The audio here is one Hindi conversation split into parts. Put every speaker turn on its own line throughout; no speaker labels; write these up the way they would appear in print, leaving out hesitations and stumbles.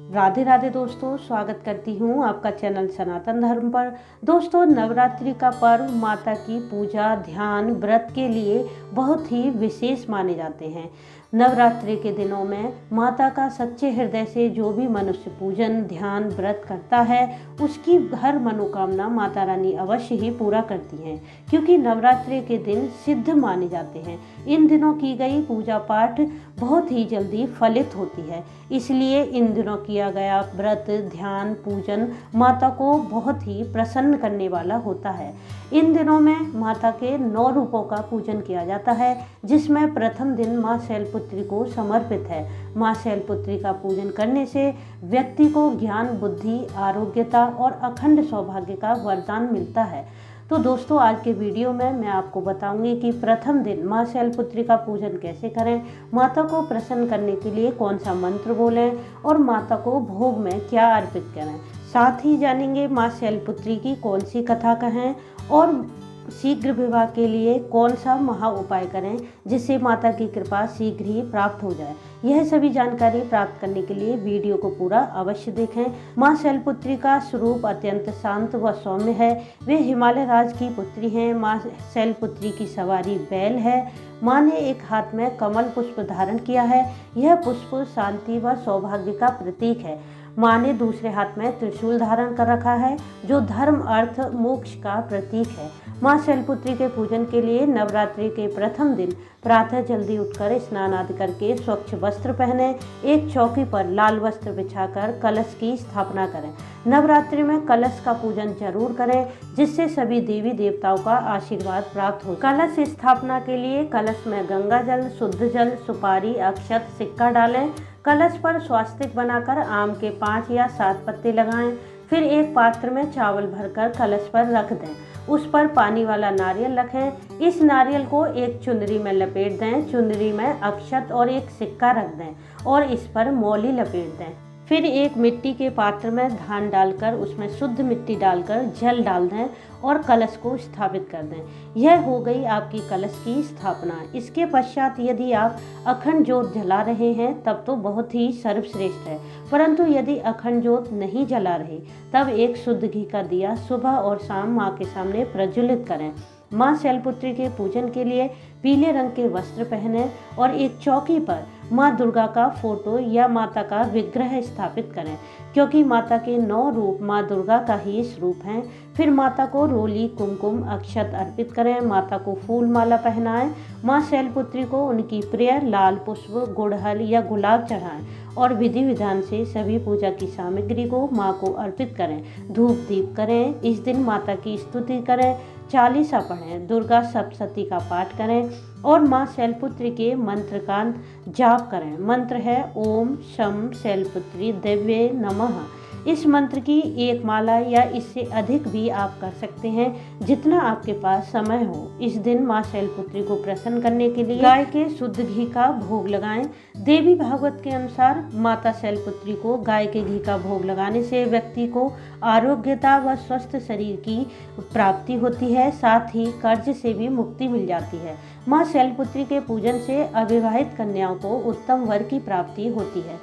राधे राधे दोस्तों, स्वागत करती हूँ आपका चैनल सनातन धर्म पर। दोस्तों, नवरात्रि का पर्व माता की पूजा, ध्यान, व्रत के लिए बहुत ही विशेष माने जाते हैं। नवरात्रि के दिनों में माता का सच्चे हृदय से जो भी मनुष्य पूजन, ध्यान, व्रत करता है उसकी हर मनोकामना माता रानी अवश्य ही पूरा करती हैं, क्योंकि नवरात्रि के दिन सिद्ध माने जाते हैं। इन दिनों की गई पूजा पाठ बहुत ही जल्दी फलित होती है, इसलिए इन दिनों किया गया व्रत, ध्यान, पूजन माता को बहुत ही प्रसन्न करने वाला होता है। इन दिनों में माता के 9 रूपों का पूजन किया जाता है, जिसमें प्रथम दिन माँ शैलपुत्री को समर्पित है। माँ शैलपुत्री का पूजन करने से व्यक्ति को ज्ञान, बुद्धि, आरोग्यता और अखंड सौभाग्य का वरदान मिलता है। तो दोस्तों, आज के वीडियो में मैं आपको बताऊंगी कि प्रथम दिन माँ शैलपुत्री का पूजन कैसे करें, माता को प्रसन्न करने के लिए कौन सा मंत्र बोलें और माता को भोग में क्या अर्पित करें। साथ ही जानेंगे माँ शैलपुत्री की कौन सी कथा कहें और शीघ्र विवाह के लिए कौन सा महा उपाय करें जिससे माता की कृपा शीघ्र ही प्राप्त हो जाए। यह सभी जानकारी प्राप्त करने के लिए वीडियो को पूरा अवश्य देखें। माँ शैलपुत्री का स्वरूप अत्यंत शांत व सौम्य है। वे हिमालय राज की पुत्री हैं। माँ शैलपुत्री की सवारी बैल है। माँ ने एक हाथ में कमल पुष्प धारण किया है। यह पुष्प शांति व सौभाग्य का प्रतीक है। माँ ने दूसरे हाथ में त्रिशूल धारण कर रखा है, जो धर्म, अर्थ, मोक्ष का प्रतीक है। माँ शैलपुत्री के पूजन के लिए नवरात्रि के प्रथम दिन प्रातः जल्दी उठकर स्नान आदि करके स्वच्छ वस्त्र पहने, एक चौकी पर लाल वस्त्र बिछाकर कलश की स्थापना करें। नवरात्रि में कलश का पूजन जरूर करें, जिससे सभी देवी देवताओं का आशीर्वाद प्राप्त हो। कलश स्थापना के लिए कलश में गंगा जल, शुद्ध जल, सुपारी, अक्षत, सिक्का डालें। कलश पर स्वास्तिक बनाकर आम के 5 या 7 पत्ते लगाएं। फिर एक पात्र में चावल भरकर कलश पर रख दें। उस पर पानी वाला नारियल रखें। इस नारियल को एक चुनरी में लपेट दें। चुनरी में अक्षत और एक सिक्का रख दें और इस पर मौली लपेट दें। फिर एक मिट्टी के पात्र में धान डालकर उसमें शुद्ध मिट्टी डालकर जल डाल दें और कलश को स्थापित कर दें। यह हो गई आपकी कलश की स्थापना। इसके पश्चात यदि आप अखंड ज्योत जला रहे हैं तब तो बहुत ही सर्वश्रेष्ठ है, परंतु यदि अखंड ज्योत नहीं जला रहे तब एक शुद्ध घी का दिया सुबह और शाम माँ के सामने प्रज्वलित करें। माँ शैलपुत्री के पूजन के लिए पीले रंग के वस्त्र पहने और एक चौकी पर माँ दुर्गा का फोटो या माता का विग्रह स्थापित करें, क्योंकि माता के 9 रूप माँ दुर्गा का ही स्वरूप हैं। फिर माता को रोली, कुमकुम, अक्षत अर्पित करें। माता को फूल माला पहनाएं। माँ शैलपुत्री को उनकी प्रिय लाल पुष्प, गुड़हल या गुलाब चढ़ाएं और विधि विधान से सभी पूजा की सामग्री को माँ को अर्पित करें। धूप दीप करें। इस दिन माता की स्तुति करें, चालीसा पढ़ें, दुर्गा सप्तशती का पाठ करें और माँ शैलपुत्री के मंत्र का जाप करें। मंत्र है ओम शम शैलपुत्री दिव्ये नमः। इस मंत्र की एक माला या इससे अधिक भी आप कर सकते हैं, जितना आपके पास समय हो। इस दिन माँ शैलपुत्री को प्रसन्न करने के लिए गाय के शुद्ध घी का भोग लगाएं। देवी भागवत के अनुसार माता शैलपुत्री को गाय के घी का भोग लगाने से व्यक्ति को आरोग्यता व स्वस्थ शरीर की प्राप्ति होती है। साथ ही कर्ज से भी मुक्ति मिल जाती है। माँ शैलपुत्री के पूजन से अविवाहित कन्याओं को उत्तम वर की प्राप्ति होती है।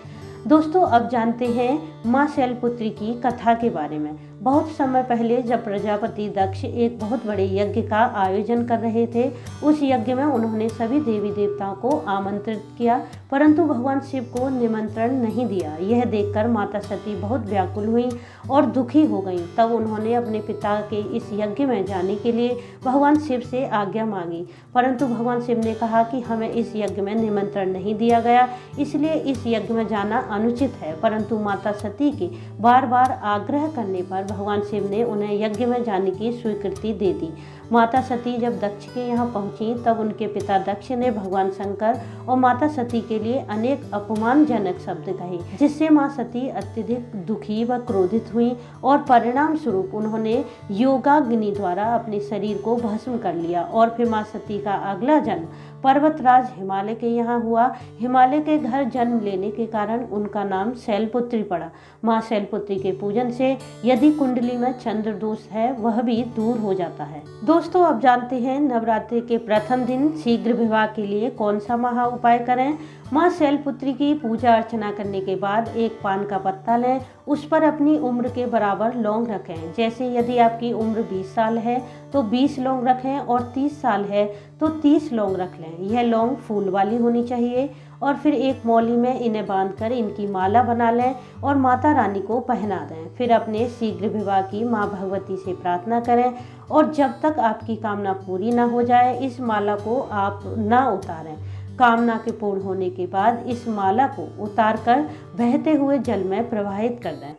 दोस्तों, अब जानते हैं माँ शैलपुत्री की कथा के बारे में। बहुत समय पहले जब प्रजापति दक्ष एक बहुत बड़े यज्ञ का आयोजन कर रहे थे, उस यज्ञ में उन्होंने सभी देवी देवताओं को आमंत्रित किया, परंतु भगवान शिव को निमंत्रण नहीं दिया। यह देखकर माता सती बहुत व्याकुल हुई और दुखी हो गईं। तब उन्होंने अपने पिता के इस यज्ञ में जाने के लिए भगवान शिव से आज्ञा मांगी, परंतु भगवान शिव ने कहा कि हमें इस यज्ञ में निमंत्रण नहीं दिया गया, इसलिए इस यज्ञ में जाना अनुचित है। परंतु माता सती के बार बार आग्रह करने पर भगवान शिव ने उन्हें यज्ञ में जाने की स्वीकृति दे दी। माता सती जब दक्ष के यहाँ पहुंची तब उनके पिता दक्ष ने भगवान शंकर और माता सती के लिए अनेक अपमानजनक शब्द कहे, जिससे माँ सती अत्यधिक दुखी व क्रोधित हुई और परिणाम स्वरूप उन्होंने योगाग्नि द्वारा अपने शरीर को भस्म कर लिया। और फिर माँ सती का अगला जन्म पर्वतराज हिमालय के यहाँ हुआ। हिमालय के घर जन्म लेने के कारण उनका नाम शैलपुत्री पड़ा। माँ शैलपुत्री के पूजन से यदि कुंडली में चंद्र दोष है वह भी दूर हो जाता है। दोस्तों, दोस्तों अब जानते हैं नवरात्रि के प्रथम दिन शीघ्र विवाह के लिए कौन सा महा उपाय करें। माँ शैलपुत्री की पूजा अर्चना करने के बाद एक पान का पत्ता लें, उस पर अपनी उम्र के बराबर लौंग रखें। जैसे यदि आपकी उम्र 20 साल है तो 20 लौंग रखें और 30 साल है तो 30 लौंग रख लें। यह लौंग फूल वाली होनी चाहिए और फिर एक मौली में इन्हें बांधकर इनकी माला बना लें और माता रानी को पहना दें। फिर अपने शीघ्र विवाह की माँ भगवती से प्रार्थना करें और जब तक आपकी कामना पूरी ना हो जाए इस माला को आप ना उतारें। कामना के पूर्ण होने के बाद इस माला को उतारकर बहते हुए जल में प्रवाहित कर दें।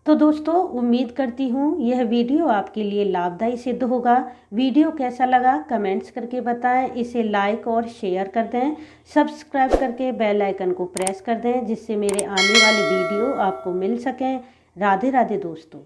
तो दोस्तों उम्मीद करती हूँ यह वीडियो आपके लिए लाभदायी सिद्ध होगा। वीडियो कैसा लगा कमेंट्स करके बताएं, इसे लाइक और शेयर कर दें, सब्सक्राइब करके बेल आइकन को प्रेस कर दें जिससे मेरे आने वाली वीडियो आपको मिल सकें। राधे राधे दोस्तों।